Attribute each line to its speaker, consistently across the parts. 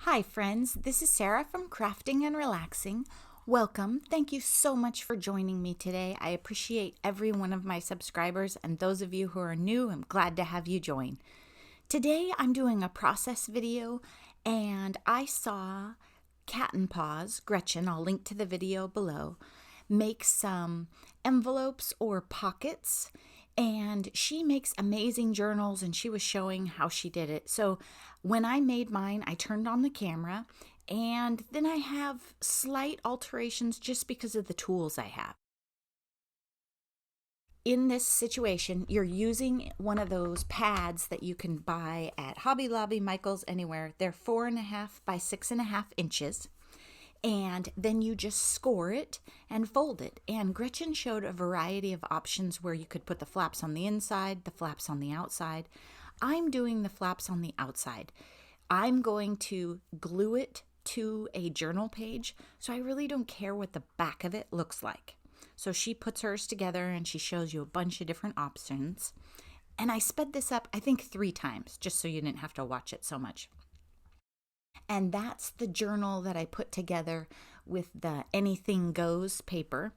Speaker 1: Hi friends, this is Sarah from Crafting and Relaxing. Welcome. Thank you so much for joining me today. I appreciate every one of my subscribers, and those of you who are new, I'm glad to have you join. Today I'm doing a process video, and I saw Cat and Paws, Gretchen, I'll link to the video below, make some envelopes or pockets, and she makes amazing journals, and she was showing how she did it. So when I made mine, I turned on the camera, and then I have slight alterations just because of the tools I have. In this situation, you're using one of those pads that you can buy at Hobby Lobby, Michael's, anywhere. They're 4.5 by 6.5 inches. And then you just score it and fold it. And Gretchen showed a variety of options where you could put the flaps on the inside, the flaps on the outside. I'm doing the flaps on the outside. I'm going to glue it to a journal page, so I really don't care what the back of it looks like. So she puts hers together and she shows you a bunch of different options. And I sped this up, I think 3 times, just so you didn't have to watch it so much. And that's the journal that I put together with the Anything Goes paper.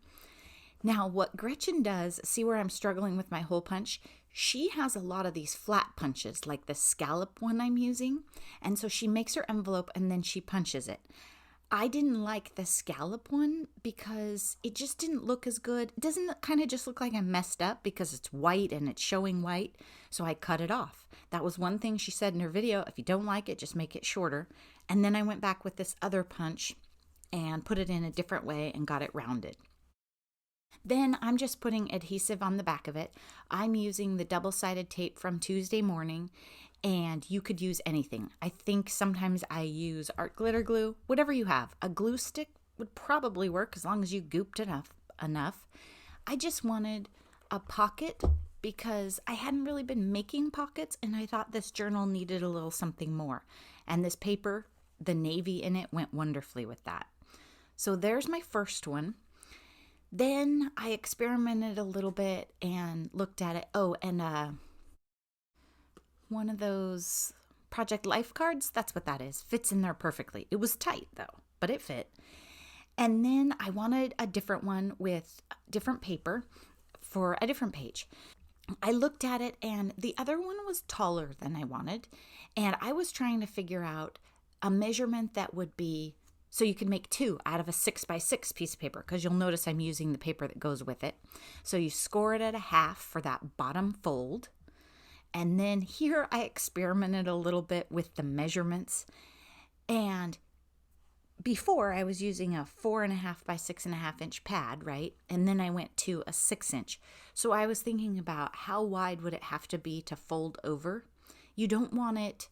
Speaker 1: Now, what Gretchen does, see where I'm struggling with my hole punch? She has a lot of these flat punches, like the scallop one I'm using. And so she makes her envelope and then she punches it. I didn't like the scallop one because it just didn't look as good. It doesn't kind of just look like I messed up because it's white and it's showing white. So I cut it off. That was one thing she said in her video. If you don't like it, just make it shorter. And then I went back with this other punch and put it in a different way and got it rounded. Then I'm just putting adhesive on the back of it. I'm using the double-sided tape from Tuesday Morning, and you could use anything. I think sometimes I use art glitter glue, whatever you have. A glue stick would probably work as long as you gooped enough. I just wanted a pocket because I hadn't really been making pockets, and I thought this journal needed a little something more. And this paper, the navy in it, went wonderfully with that. So there's my first one. Then I experimented a little bit and looked at it. Oh, and one of those Project Life cards, that's what that is. Fits in there perfectly. It was tight though, but it fit. And then I wanted a different one with different paper for a different page. I looked at it and the other one was taller than I wanted. And I was trying to figure out a measurement that would be so you can make 2 out of a 6x6 piece of paper, because you'll notice I'm using the paper that goes with it. So you score it at a half for that bottom fold. And then here I experimented a little bit with the measurements. And before I was using a 4.5 by 6.5 inch pad, right? And then I went to a 6 inch. So I was thinking about how wide would it have to be to fold over? You don't want it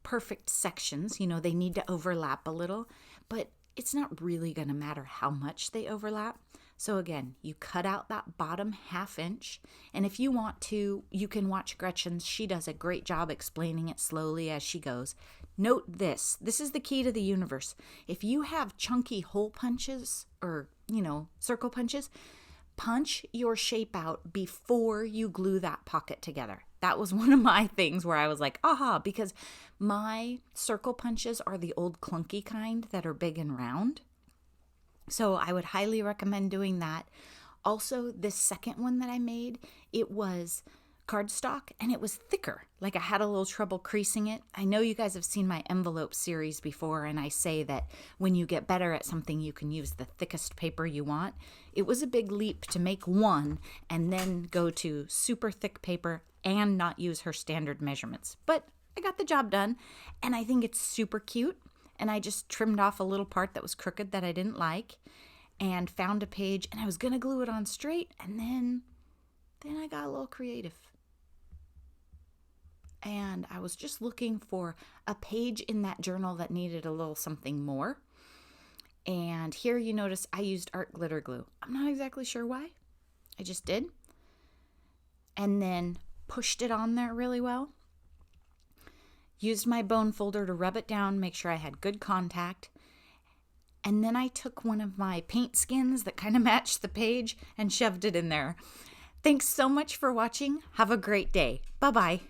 Speaker 1: perfect sections, they need to overlap a little, but it's not really going to matter how much they overlap. So again, you cut out that bottom 1/2 inch, and if you want to, you can watch Gretchen's. She does a great job explaining it slowly as she goes. Note this is the key to the universe. If you have chunky hole punches or, circle punches, punch your shape out before you glue that pocket together. That was one of my things where I was like, aha, because my circle punches are the old clunky kind that are big and round. So I would highly recommend doing that. Also, this second one that I made, it was cardstock and it was thicker. Like I had a little trouble creasing it. I know you guys have seen my envelope series before, and I say that when you get better at something, you can use the thickest paper you want. It was a big leap to make one and then go to super thick paper and not use her standard measurements. But I got the job done, and I think it's super cute. And I just trimmed off a little part that was crooked that I didn't like and found a page, and I was going to glue it on straight, and then I got a little creative. And I was just looking for a page in that journal that needed a little something more. And here you notice I used art glitter glue. I'm not exactly sure why. I just did. And then pushed it on there really well. Used my bone folder to rub it down, make sure I had good contact. And then I took one of my paint skins that kind of matched the page and shoved it in there. Thanks so much for watching. Have a great day. Bye-bye.